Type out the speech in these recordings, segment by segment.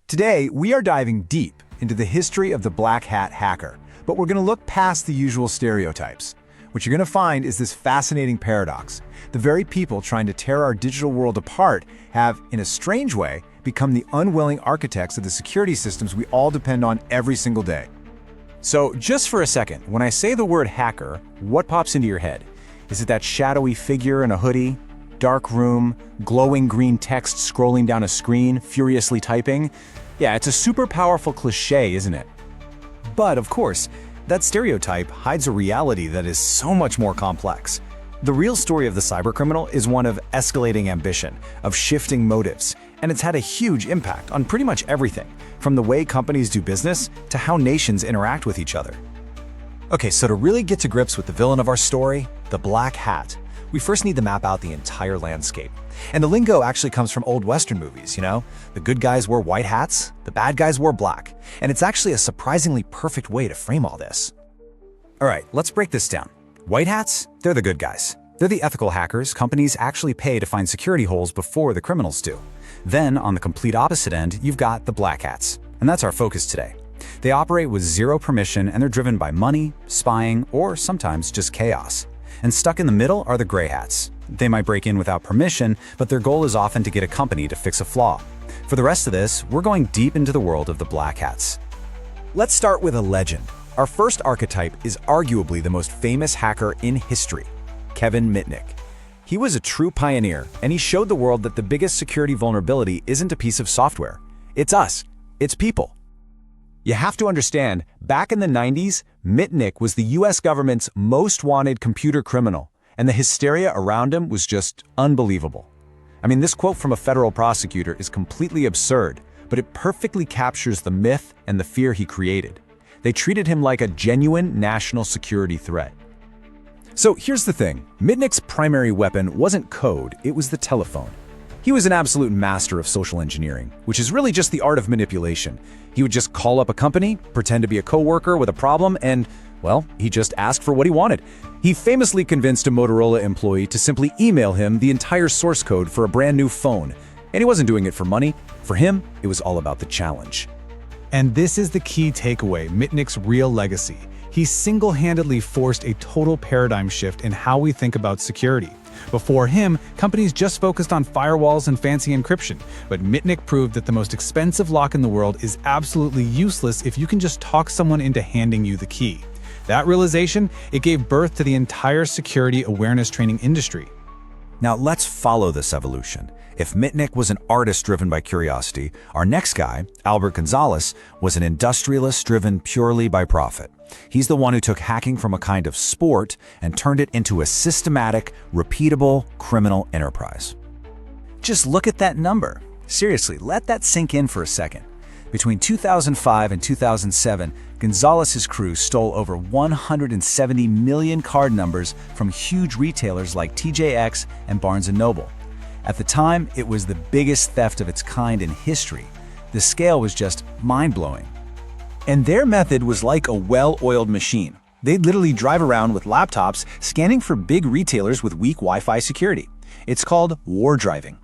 Today, we are diving deep into the history of the black hat hacker, but we're going to look past the usual stereotypes. What you're going to find is this fascinating paradox. The very people trying to tear our digital world apart have, in a strange way, become the unwilling architects of the security systems we all depend on every single day. So, just for a second, when I say the word hacker, what pops into your head? Is it that shadowy figure in a hoodie? Dark room, glowing green text scrolling down a screen, furiously typing? Yeah, it's a super powerful cliché, isn't it? But of course, that stereotype hides a reality that is so much more complex. The real story of the cybercriminal is one of escalating ambition, of shifting motives, and it's had a huge impact on pretty much everything, from the way companies do business to how nations interact with each other. Okay, so to really get to grips with the villain of our story, the Black Hat, we first need to map out the entire landscape. And the lingo actually comes from old Western movies, you know? The good guys wore white hats, the bad guys wore black. And it's actually a surprisingly perfect way to frame all this. All right, let's break this down. White hats, they're the good guys. They're the ethical hackers companies actually pay to find security holes before the criminals do. Then, on the complete opposite end, you've got the black hats. And that's our focus today. They operate with zero permission and they're driven by money, spying, or sometimes just chaos. And stuck in the middle are the gray hats. They might break in without permission, but their goal is often to get a company to fix a flaw. For the rest of this, we're going deep into the world of the black hats. Let's start with a legend. Our first archetype is arguably the most famous hacker in history, Kevin Mitnick. He was a true pioneer, and he showed the world that the biggest security vulnerability isn't a piece of software. It's us. It's people. You have to understand, back in the 90s, Mitnick was the US government's most wanted computer criminal, and the hysteria around him was just unbelievable. I mean, this quote from a federal prosecutor is completely absurd, but it perfectly captures the myth and the fear he created. They treated him like a genuine national security threat. So here's the thing, Mitnick's primary weapon wasn't code, it was the telephone. He was an absolute master of social engineering, which is really just the art of manipulation. He would just call up a company, pretend to be a coworker with a problem, and, well, he just asked for what he wanted. He famously convinced a Motorola employee to simply email him the entire source code for a brand new phone. And he wasn't doing it for money. For him, it was all about the challenge. And this is the key takeaway, Mitnick's real legacy. He single-handedly forced a total paradigm shift in how we think about security. Before him, companies just focused on firewalls and fancy encryption, but Mitnick proved that the most expensive lock in the world is absolutely useless if you can just talk someone into handing you the key. That realization, it gave birth to the entire security awareness training industry. Now let's follow this evolution. If Mitnick was an artist driven by curiosity, our next guy, Gonzalez, was an industrialist driven purely by profit. He's the one who took hacking from a kind of sport and turned it into a systematic, repeatable criminal enterprise. Just look at that number. Seriously, let that sink in for a second. Between 2005 and 2007, Gonzalez's crew stole over 170 million card numbers from huge retailers like TJX and Barnes & Noble. At the time, it was the biggest theft of its kind in history. The scale was just mind-blowing. And their method was like a well-oiled machine. They'd literally drive around with laptops scanning for big retailers with weak Wi-Fi security. It's called war driving.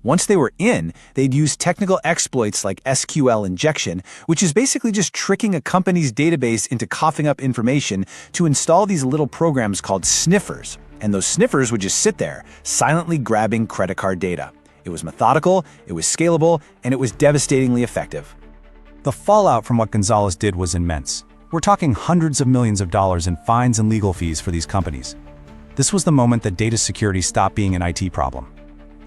Once they were in, they'd use technical exploits like SQL injection, which is basically just tricking a company's database into coughing up information to install these little programs called sniffers. And those sniffers would just sit there, silently grabbing credit card data. It was methodical, it was scalable, and it was devastatingly effective. The fallout from what Gonzalez did was immense. We're talking hundreds of millions of dollars in fines and legal fees for these companies. This was the moment that data security stopped being an IT problem.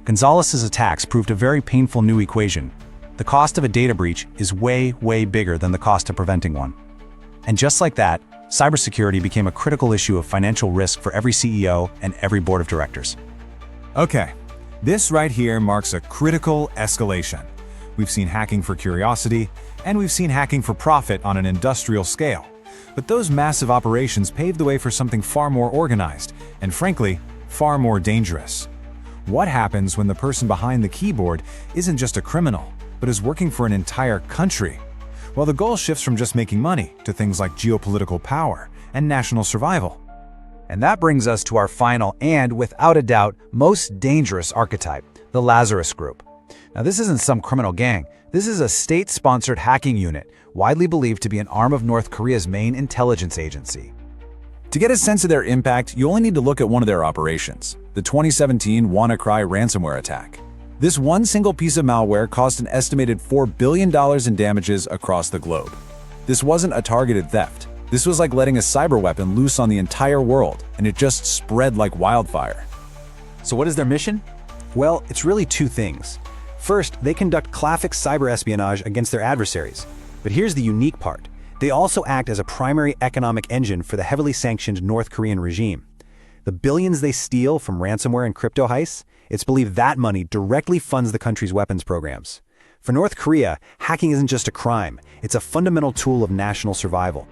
Gonzalez's attacks proved a very painful new equation. The cost of a data breach is way, way bigger than the cost of preventing one. And just like that, cybersecurity became a critical issue of financial risk for every CEO and every board of directors. Okay, this right here marks a critical escalation. We've seen hacking for curiosity, and we've seen hacking for profit on an industrial scale. But those massive operations paved the way for something far more organized, and frankly, far more dangerous. What happens when the person behind the keyboard isn't just a criminal, but is working for an entire country? Well, the goal shifts from just making money to things like geopolitical power and national survival. And that brings us to our final and, without a doubt, most dangerous archetype, the Lazarus Group. Now, this isn't some criminal gang. This is a state-sponsored hacking unit, widely believed to be an arm of North Korea's main intelligence agency. To get a sense of their impact, you only need to look at one of their operations, the 2017 WannaCry ransomware attack. This one single piece of malware caused an estimated $4 billion in damages across the globe. This wasn't a targeted theft. This was like letting a cyber weapon loose on the entire world, and it just spread like wildfire. So what is their mission? Well, it's really two things. First, they conduct classic cyber espionage against their adversaries. But here's the unique part. They also act as a primary economic engine for the heavily sanctioned North Korean regime. The billions they steal from ransomware and crypto heists, it's believed that money directly funds the country's weapons programs. For North Korea, hacking isn't just a crime, it's a fundamental tool of national survival.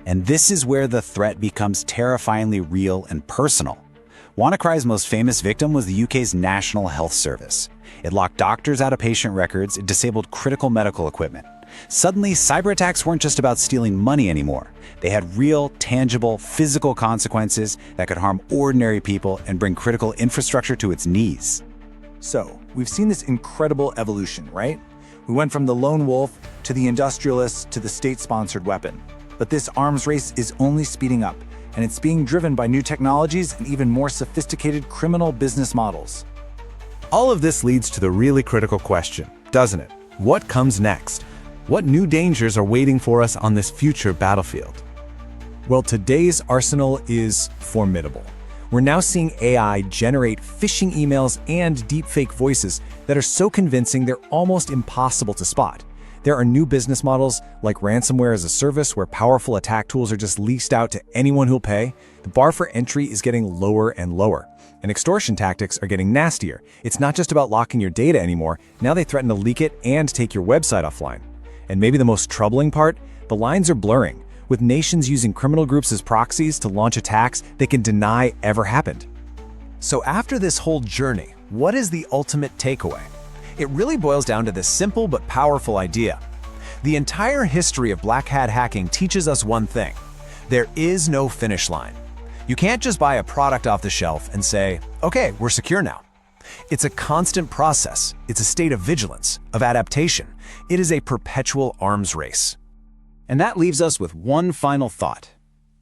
And this is where the threat becomes terrifyingly real and personal. WannaCry's most famous victim was the UK's National Health Service. It locked doctors out of patient records, it disabled critical medical equipment. Suddenly, cyber attacks weren't just about stealing money anymore. They had real, tangible, physical consequences that could harm ordinary people and bring critical infrastructure to its knees. So, we've seen this incredible evolution, right? We went from the lone wolf to the industrialist to the state-sponsored weapon. But this arms race is only speeding up, and it's being driven by new technologies and even more sophisticated criminal business models. All of this leads to the really critical question, doesn't it? What comes next? What new dangers are waiting for us on this future battlefield? Well, today's arsenal is formidable. We're now seeing AI generate phishing emails and deepfake voices that are so convincing they're almost impossible to spot. There are new business models like ransomware as a service where powerful attack tools are just leased out to anyone who'll pay. The bar for entry is getting lower and lower. And extortion tactics are getting nastier. It's not just about locking your data anymore. Now they threaten to leak it and take your website offline. And maybe the most troubling part, the lines are blurring, with nations using criminal groups as proxies to launch attacks they can deny ever happened. So after this whole journey, what is the ultimate takeaway? It really boils down to this simple but powerful idea. The entire history of black hat hacking teaches us one thing. There is no finish line. You can't just buy a product off the shelf and say, okay, we're secure now. It's a constant process. It's a state of vigilance, of adaptation. It is a perpetual arms race. And that leaves us with one final thought.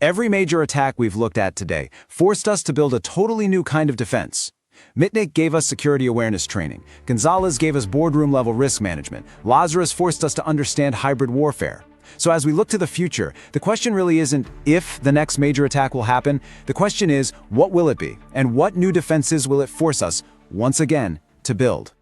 Every major attack we've looked at today forced us to build a totally new kind of defense. Mitnick gave us security awareness training. Gonzalez gave us boardroom-level risk management. Lazarus forced us to understand hybrid warfare. So as we look to the future, the question really isn't if the next major attack will happen. The question is, what will it be? And what new defenses will it force us, once again, to build?